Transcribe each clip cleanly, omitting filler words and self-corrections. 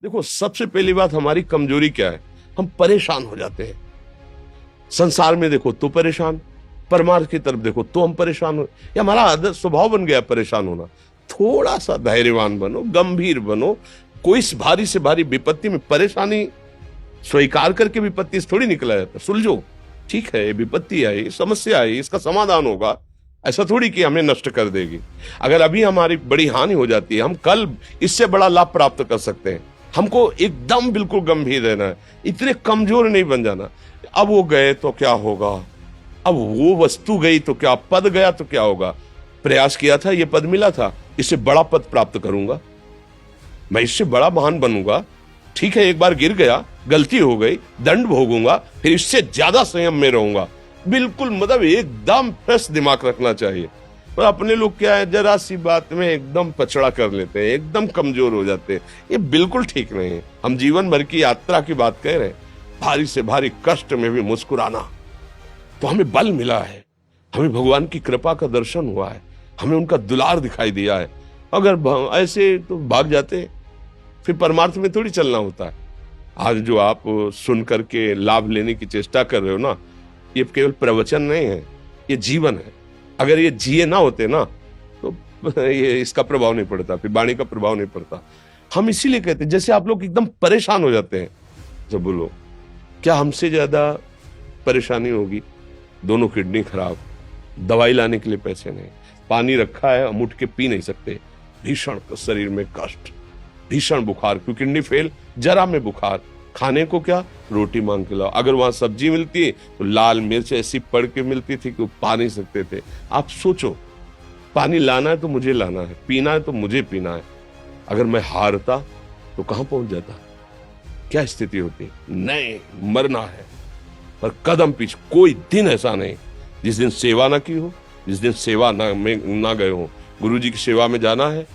देखो, सबसे पहली बात हमारी कमजोरी क्या है? हम परेशान हो जाते हैं। संसार में देखो तो परेशान, परमार्थ की तरफ देखो तो हम परेशान हो। ये हमारा आदत स्वभाव बन गया परेशान होना। थोड़ा सा धैर्यवान बनो, गंभीर बनो। कोई इस भारी से भारी विपत्ति में परेशानी स्वीकार करके विपत्ति से थोड़ी निकला जाता। सुलझो, ठीक है, ये विपत्ति आई, समस्या आई, इसका समाधान होगा। ऐसा थोड़ी कि हमें नष्ट कर देगी। अगर अभी हमारी बड़ी हानि हो जाती है, हम कल इससे बड़ा लाभ प्राप्त कर सकते हैं। हमको एकदम बिल्कुल गंभीर रहना है, इतने कमजोर नहीं बन जाना। अब वो गए तो क्या होगा, अब वो वस्तु गई तो क्या, पद गया तो क्या होगा। प्रयास किया था, ये पद मिला था, इससे बड़ा पद प्राप्त करूंगा, मैं इससे बड़ा महान बनूंगा। ठीक है, एक बार गिर गया, गलती हो गई, दंड भोगूंगा, फिर इससे ज्यादा संयम में रहूंगा। बिल्कुल, मतलब एकदम फ्रेश दिमाग रखना चाहिए। पर अपने लोग क्या है, जरा सी बात में एकदम पछड़ा कर लेते हैं, एकदम कमजोर हो जाते हैं। ये बिल्कुल ठीक नहीं है। हम जीवन भर की यात्रा की बात कह रहे हैं, भारी से भारी कष्ट में भी मुस्कुराना, तो हमें बल मिला है, हमें भगवान की कृपा का दर्शन हुआ है, हमें उनका दुलार दिखाई दिया है। अगर ऐसे तो भाग जाते, फिर परमार्थ में थोड़ी चलना होता है। आज जो आप सुन करके लाभ लेने की चेष्टा कर रहे हो ना, ये केवल प्रवचन नहीं है, ये जीवन है। अगर ये जिए ना होते ना, तो ये इसका प्रभाव नहीं पड़ता, फिर वाणी का प्रभाव नहीं पड़ता। हम इसीलिए कहते हैं, जैसे आप लोग एकदम परेशान हो जाते हैं जब बोलो, क्या हमसे ज्यादा परेशानी होगी? दोनों किडनी खराब, दवाई लाने के लिए पैसे नहीं, पानी रखा है हम उठ के पी नहीं सकते, भीषण शरीर में कष्ट, भीषण बुखार, क्योंकि किडनी फेल, जरा में बुखार, खाने को क्या, रोटी मांग के लाओ। अगर वहां सब्जी मिलती है तो लाल मिर्च ऐसी पड़ के मिलती थी कि वो पा नहीं सकते थे। आप सोचो, पानी लाना है तो मुझे लाना है, पीना है तो मुझे पीना है। अगर मैं हारता तो कहां पहुंच जाता, क्या स्थिति होती? नहीं, मरना है। पर कदम पीछे, कोई दिन ऐसा नहीं जिस दिन सेवा ना की हो, जिस दिन सेवा ना गए हो। गुरु जी की सेवा में जाना है,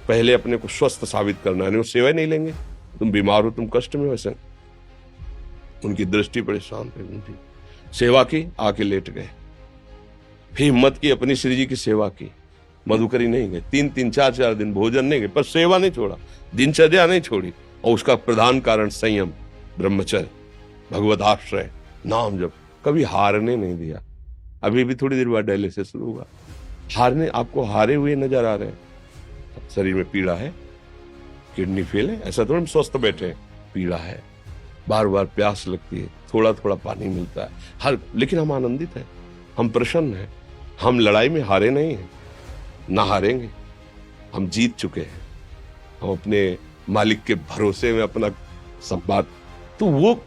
पहले अपने को स्वस्थ साबित करना है, नहीं वो सेवा नहीं लेंगे। तुम बीमार हो, तुम कष्ट में हो, ऐसे उनकी दृष्टि परेशान थी। सेवा की, आके लेट गए। फिर हिम्मत की, अपनी श्री जी की सेवा की, मधुकरी नहीं गए, 3-3 4-4 दिन भोजन नहीं गए, पर सेवा नहीं छोड़ा, दिनचर्या नहीं छोड़ी। और उसका प्रधान कारण संयम, ब्रह्मचर्य, भगवत आश्रय, नाम जप, कभी हारने नहीं दिया। अभी भी थोड़ी देर बाद डायलिसिस शुरू होगा। हारने, आपको हारे हुए नजर आ रहे हैं? शरीर में पीड़ा है, किडनी फेल है, ऐसा तो हम स्वस्थ बैठे हैं, पीड़ा है, बार बार प्यास लगती है, थोड़ा थोड़ा पानी मिलता है, लेकिन हम आनंदित हैं, हम प्रसन्न हैं। हम लड़ाई में हारे नहीं हैं, ना हारेंगे, हम जीत चुके हैं। हम अपने मालिक के भरोसे में अपना संवाद, तो वो,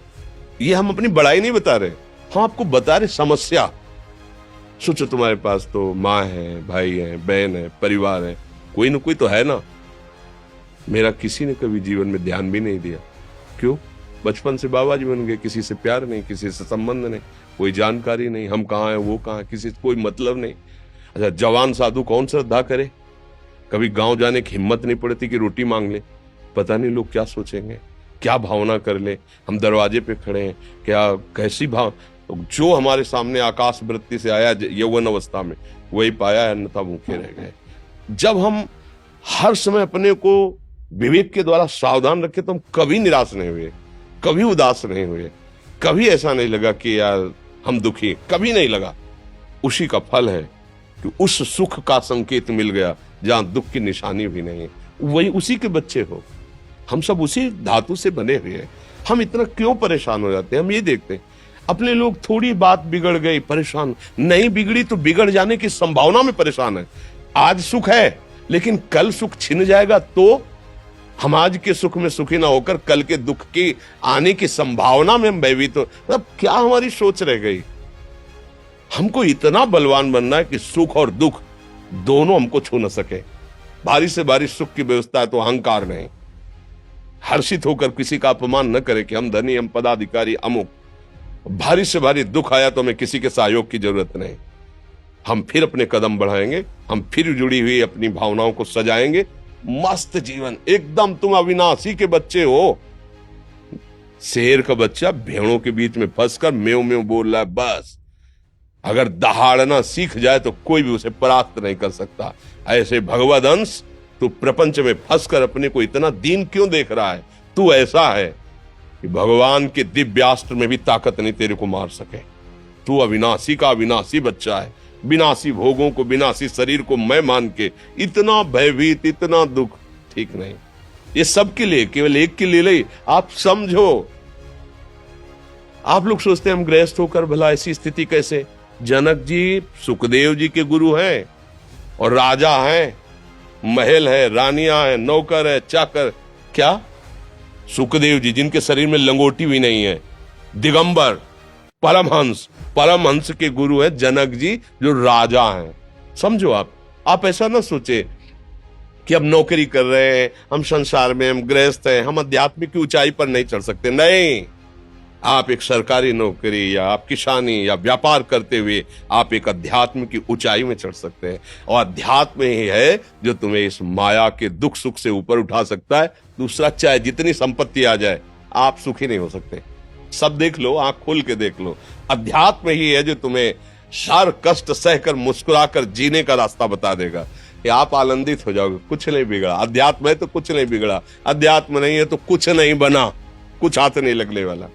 ये हम अपनी बड़ाई नहीं बता रहे, हम आपको बता रहे समस्या। सोचो, तुम्हारे पास तो माँ है, भाई है, बहन है, परिवार है, कोई ना कोई तो है ना। मेरा किसी ने कभी जीवन में ध्यान भी नहीं दिया। क्यों? बचपन से बाबा जी बन गए, किसी से प्यार नहीं, किसी से संबंध नहीं, कोई जानकारी नहीं, हम कहाँ हैं, वो कहाँ है, किसी से कोई मतलब नहीं। अच्छा, जवान साधु कौन श्रद्धा करे? कभी गांव जाने की हिम्मत नहीं पड़ती कि रोटी मांग ले, पता नहीं लोग क्या सोचेंगे, क्या भावना कर ले। हम दरवाजे पे खड़े हैं, क्या कैसी भाव, तो जो हमारे सामने आकाश वृत्ति से आया यौवन अवस्था में, वही पाया, अन्यथा भूखे रह गए। जब हम हर समय अपने को विवेक के द्वारा सावधान रखे, तो हम कभी निराश नहीं हुए, कभी उदास नहीं हुए, कभी ऐसा नहीं लगा कि यार हम दुखी, कभी नहीं लगा। उसी का फल है कि उस सुख का संकेत मिल गया जहां दुख की निशानी भी नहीं है। वही उसी के बच्चे हो, हम सब उसी धातु से बने हुए हैं। हम इतना क्यों परेशान हो जाते हैं? हम ये देखते हैं, अपने लोग थोड़ी बात बिगड़ गई परेशान, नहीं बिगड़ी तो बिगड़ जाने की संभावना में परेशान है। आज सुख है, लेकिन कल सुख छिन जाएगा, तो हम आज के सुख में सुखी ना होकर कल के दुख की आने की संभावना में हम भयभीत हो। मतलब क्या हमारी सोच रह गई? हमको इतना बलवान बनना है कि सुख और दुख दोनों हमको छू न सके। भारी से भारी सुख की व्यवस्था है तो अहंकार नहीं, हर्षित होकर किसी का अपमान न करे कि हम धनी, हम पदाधिकारी, अमुक। भारी से भारी दुख आया तो हमें किसी के सहयोग की जरूरत नहीं, हम फिर अपने कदम बढ़ाएंगे, हम फिर जुड़ी हुई अपनी भावनाओं को सजाएंगे। मस्त जीवन एकदम। तुम अविनाशी के बच्चे हो। शेर का बच्चा भेड़ों के बीच में फंसकर म्यों म्यों बोल रहा है, बस अगर दहाड़ना सीख जाए तो कोई भी उसे परास्त नहीं कर सकता। ऐसे भगवद अंश, तू प्रपंच में फंसकर अपने को इतना दीन क्यों देख रहा है? तू ऐसा है कि भगवान के दिव्यास्त्र में भी ताकत नहीं तेरे को मार सके। तू अविनाशी का अविनाशी बच्चा है, विनाशी भोगों को, विनाशी शरीर को मैं मान के इतना भयभीत, इतना दुख ठीक नहीं। ये सबके लिए, केवल एक के लिए नहीं। आप समझो, आप लोग सोचते हैं हम गृहस्थ होकर भला ऐसी स्थिति कैसे। जनक जी सुखदेव जी के गुरु हैं और राजा हैं, महल है, रानियां हैं, नौकर है, चाकर। क्या सुखदेव जी जिनके शरीर में लंगोटी भी नहीं है, दिगंबर, परमहंस, परमहंस के गुरु है जनक जी जो राजा हैं। समझो आप ऐसा ना सोचे कि हम नौकरी कर रहे हैं, हम संसार में, हम गृहस्थ हैं, हम आध्यात्मिक की ऊंचाई पर नहीं चढ़ सकते। नहीं, आप एक सरकारी नौकरी या आप किसानी या व्यापार करते हुए आप एक अध्यात्म की ऊंचाई में चढ़ सकते हैं। और अध्यात्म ही है जो तुम्हें इस माया के दुख सुख से ऊपर उठा सकता है। दूसरा, चाहे जितनी संपत्ति आ जाए, आप सुखी नहीं हो सकते। सब देख लो, आंख खोल के देख लो, अध्यात्म ही है जो तुम्हें हर कष्ट सहकर मुस्कुराकर जीने का रास्ता बता देगा। कि आप आनंदित हो जाओगे, कुछ नहीं बिगड़ा। अध्यात्म है तो कुछ नहीं बिगड़ा, अध्यात्म नहीं है तो कुछ नहीं बना, कुछ हाथ नहीं लगने वाला।